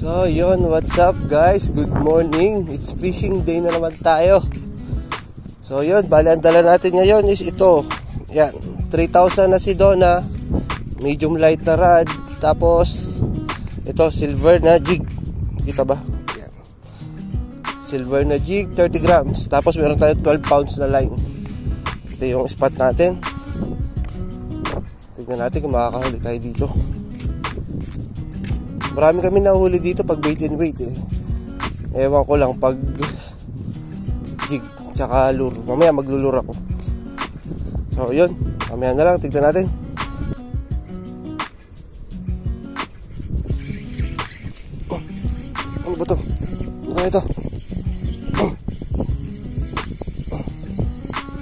So yun, what's up guys? Good morning. It's fishing day na naman tayo. So yun, bali ang dala natin ngayon is ito. Yan, 3,000 na si Donna. Medium light na rod. Tapos ito, silver na jig. Kita ba? Yan. Silver na jig, 30 grams. Tapos meron tayo 12 pounds na line. Ito yung spot natin. Tignan natin kung makakahuli tayo dito. Marami kami nahuli dito pag bait and weight eh. Ewan ko lang pag jig tsaka lure. Mamaya maglulure ako. So yun, mamaya na lang, tignan natin. Ano ba to? Ano kaya to?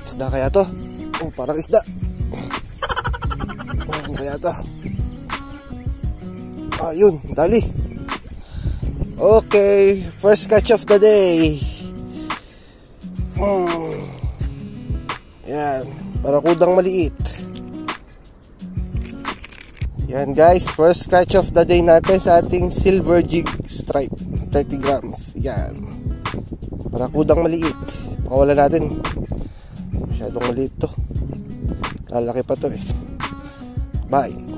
Isda kaya to? Oh, parang isda. Ano kaya to? Ayun, dali. Okay, first catch of the day. Yan, barakudang maliit. Yan guys, first catch of the day natin sa ating silver jig stripe, 30 grams. Yan, barakudang maliit. Pakawala natin. Masyadong maliit to. Lalaki pa to eh. Bye.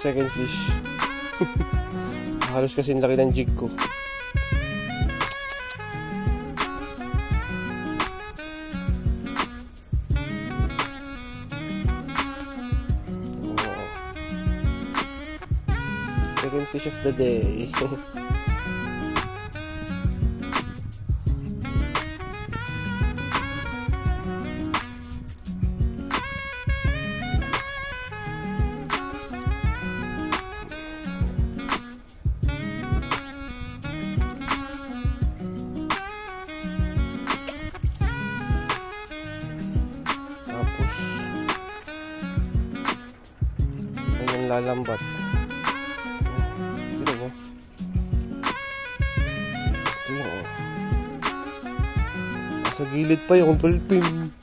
Second fish. Halos kasi laki ng jig ko. Second fish of the day. Lalambat. Ito mo. Ito mo. Nasa gilid pa yung dolphin.